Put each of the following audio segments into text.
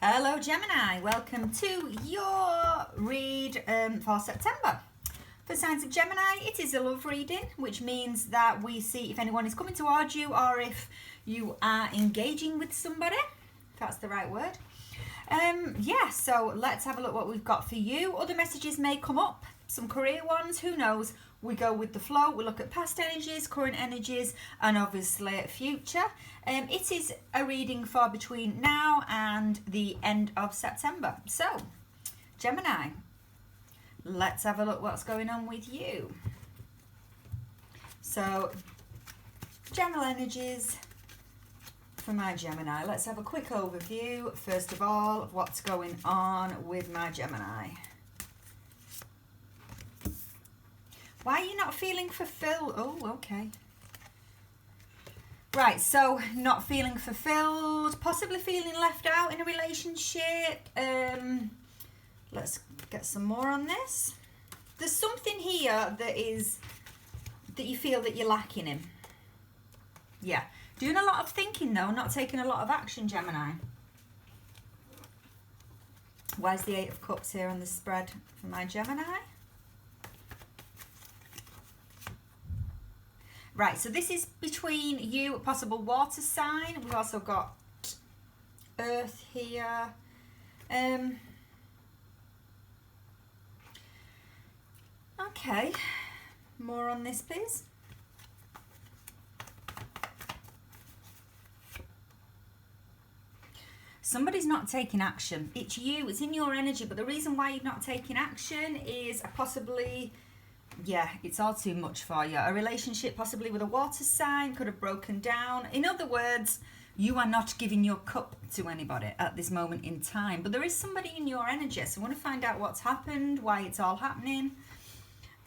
Hello Gemini, welcome to your read for September. For signs of Gemini, it is a love reading, which means that we see if anyone is coming towards you or if you are engaging with somebody, if that's the right word. So let's have a look what we've got for you. Other messages may come up, some career ones, who knows. We go with the flow, we look at past energies, current energies, and obviously future. It is a reading for between now and the end of September. So, Gemini, let's have a look what's going on with you. So, general energies for my Gemini. Let's have a quick overview, first of all, of what's going on with my Gemini. Why are you not feeling fulfilled? Oh, okay. Right, so not feeling fulfilled, possibly feeling left out in a relationship. Let's get some more on this. There's something here that you feel that you're lacking in. Yeah, doing a lot of thinking though, not taking a lot of action, Gemini. Why is the Eight of Cups here on the spread for my Gemini? Right, so this is between you, a possible water sign. We've also got Earth here. Okay, more on this, please. Somebody's not taking action. It's you, it's in your energy, but the reason why you're not taking action is possibly... yeah, it's all too much for you. A relationship possibly with a water sign could have broken down. In other words, you are not giving your cup to anybody at this moment in time. But there is somebody in your energy, so I want to find out what's happened, why it's all happening.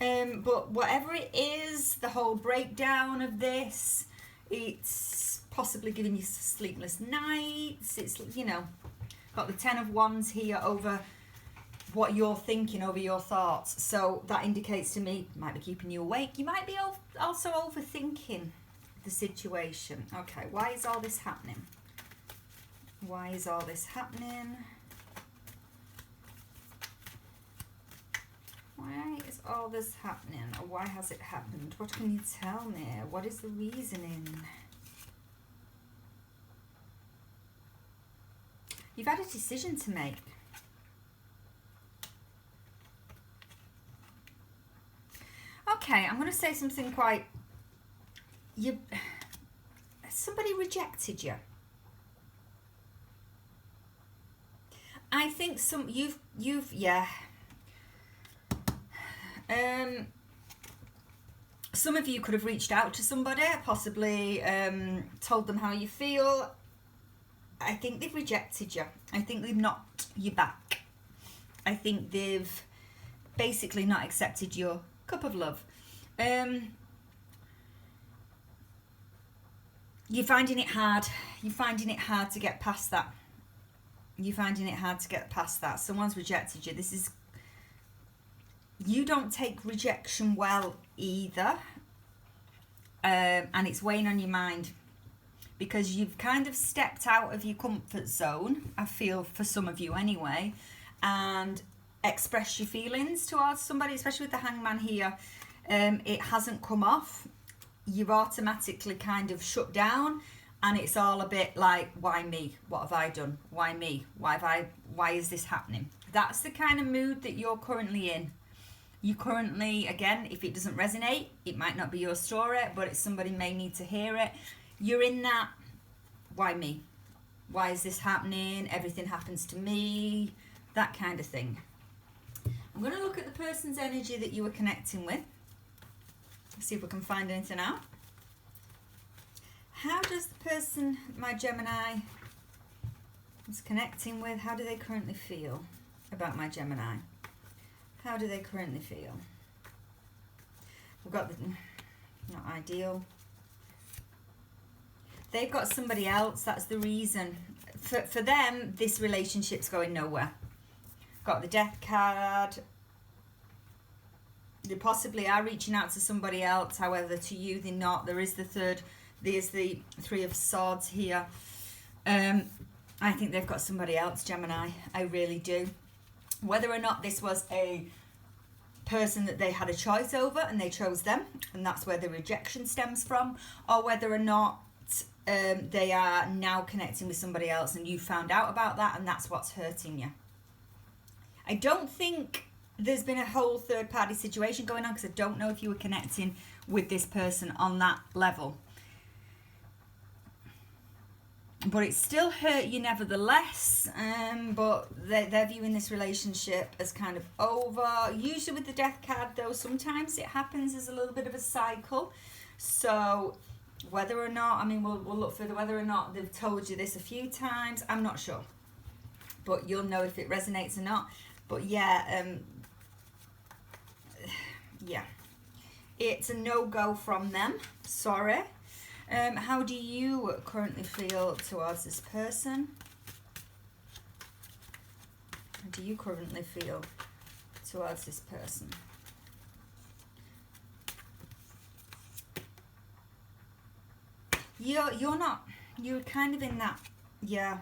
But whatever it is, the whole breakdown of this, it's possibly giving you sleepless nights. It's, you know, got the Ten of Wands here over what you're thinking, over your thoughts. So that indicates to me, might be keeping you awake. You might be also overthinking the situation. Okay, why is all this happening? Why is all this happening? Why is all this happening? Or why has it happened? What can you tell me? What is the reasoning? You've had a decision to make. Okay, I'm going to say something quite... somebody rejected you. I think yeah. Some of you could have reached out to somebody, possibly told them how you feel. I think they've rejected you. I think they've knocked you back. I think they've basically not accepted your cup of love. You're finding it hard. You're finding it hard to get past that. You're finding it hard to get past that. Someone's rejected you. This is... you don't take rejection well either. And it's weighing on your mind. Because you've kind of stepped out of your comfort zone, I feel, for some of you anyway, and express your feelings towards somebody, especially with the Hangman here. It hasn't come off. You've automatically kind of shut down, and it's all a bit like, why me? What have I done? Why me? Why is this happening? That's the kind of mood that you're currently in. You currently, again, if it doesn't resonate, it might not be your story, but somebody may need to hear it. You're in that, why me? Why is this happening? Everything happens to me. That kind of thing. I'm going to look at the person's energy that you were connecting with. See if we can find anything out. How does the person, my Gemini, is connecting with, how do they currently feel about my Gemini? How do they currently feel? We've got the, not ideal. They've got somebody else, that's the reason. For them, this relationship's going nowhere. Got the Death card. They possibly are reaching out to somebody else, however, to you they're not. There is the third, there's the Three of Swords here. I think they've got somebody else, Gemini. I really do. Whether or not this was a person that they had a choice over and they chose them, and that's where the rejection stems from, or whether or not they are now connecting with somebody else and you found out about that and that's what's hurting you. I don't think there's been a whole third party situation going on, because I don't know if you were connecting with this person on that level. But it still hurt you nevertheless, but they're viewing this relationship as kind of over. Usually with the death card though, sometimes it happens as a little bit of a cycle. So whether or not, I mean, we'll look further, whether or not they've told you this a few times, I'm not sure. But you'll know if it resonates or not. But yeah, yeah. It's a no-go from them, sorry. How do you currently feel towards this person? How do you currently feel towards this person? You're kind of in that, yeah.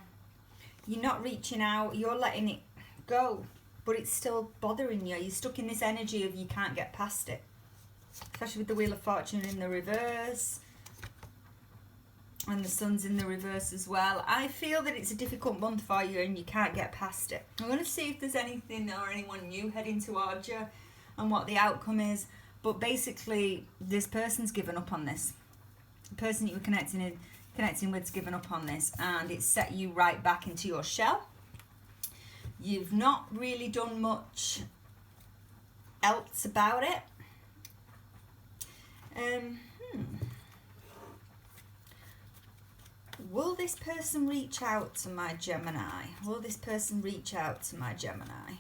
You're not reaching out, you're letting it go, but it's still bothering you. You're stuck in this energy of you can't get past it. Especially with the Wheel of Fortune in the reverse. And the Sun's in the reverse as well. I feel that it's a difficult month for you and you can't get past it. I'm going to see if there's anything or anyone new heading towards you and what the outcome is. But basically, this person's given up on this. The person that you were connecting with's given up on this, and it's set you right back into your shell. You've not really done much else about it. Will this person reach out to my Gemini? Will this person reach out to my Gemini?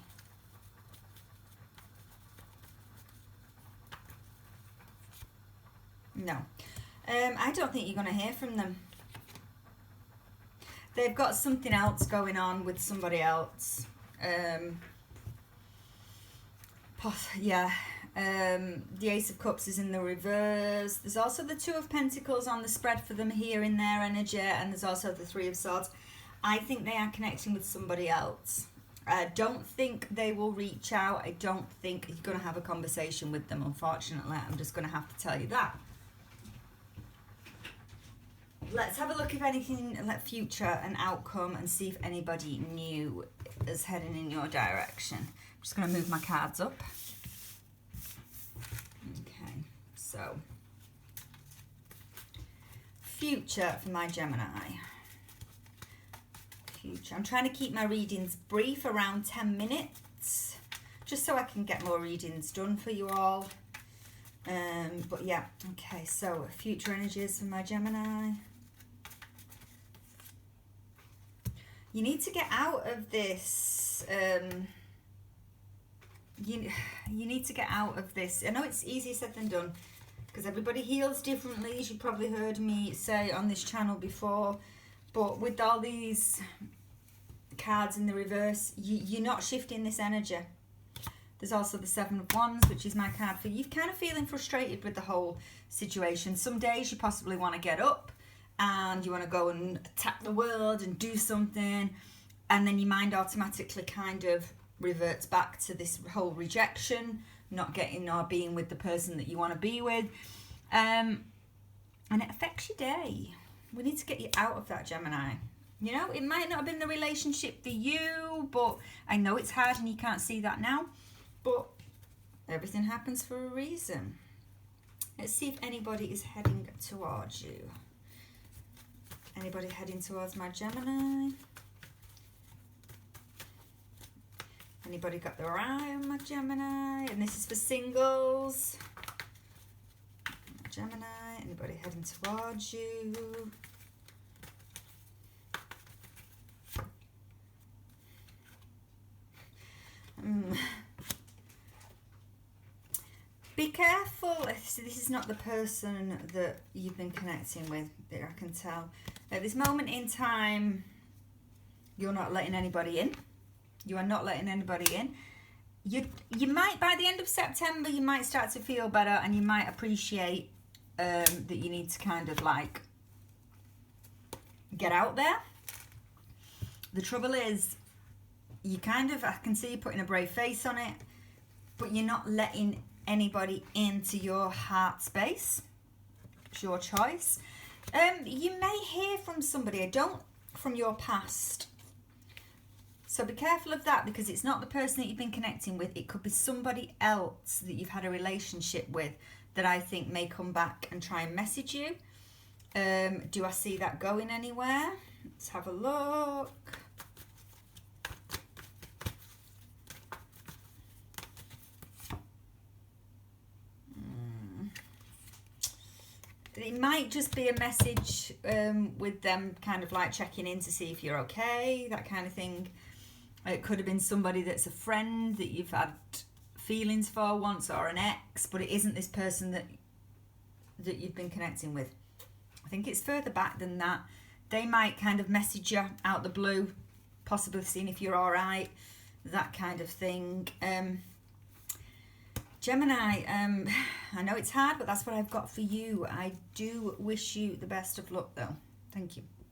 No. I don't think you're going to hear from them. They've got something else going on with somebody else. Yeah. The Ace of Cups is in the reverse. There's also the Two of Pentacles on the spread for them here in their energy, and there's also the Three of Swords. I think they are connecting with somebody else. I don't think they will reach out. I don't think you're going to have a conversation with them, unfortunately. I'm just going to have to tell you that. Let's have a look if anything, like future and outcome, and see if anybody new is heading in your direction. I'm just going to move my cards up. Okay, so future for my Gemini. Future. I'm trying to keep my readings brief, around 10 minutes, just so I can get more readings done for you all. But yeah, okay, so future energies for my Gemini. You need to get out of this, you need to get out of this. I know it's easier said than done, because everybody heals differently, as you probably heard me say on this channel before. But with all these cards in the reverse, you're not shifting this energy. There's also the Seven of Wands, which is my card for you. You're kind of feeling frustrated with the whole situation. Some days you possibly want to get up and you want to go and attack the world and do something, and then your mind automatically kind of reverts back to this whole rejection, not getting or being with the person that you want to be with, and it affects your day. We need to get you out of that, Gemini. You know, it might not have been the relationship for you, but I know it's hard and you can't see that now, but everything happens for a reason. Let's see if anybody is heading towards you. Anybody heading towards my Gemini? Anybody got their eye on my Gemini? And this is for singles. Gemini, anybody heading towards you? Be careful. See, this is not the person that you've been connecting with, I can tell. At this moment in time, you're not letting anybody in. You are not letting anybody in. You might, by the end of September, you might start to feel better, and you might appreciate that you need to kind of like get out there. the trouble is, you kind of, I can see you putting a brave face on it, but you're not letting anybody into your heart space. It's your choice. You may hear from somebody, from your past. So be careful of that, because it's not the person that you've been connecting with. It could be somebody else that you've had a relationship with that I think may come back and try and message you. Do I see that going anywhere? Let's have a look. It might just be a message with them kind of like checking in to see if you're okay, that kind of thing. It could have been somebody that's a friend that you've had feelings for once, or an ex, but it isn't this person that you've been connecting with. I think it's further back than that. They might kind of message you out the blue, possibly seeing if you're all right, that kind of thing. Gemini, I know it's hard, but that's what I've got for you. I do wish you the best of luck, though. Thank you.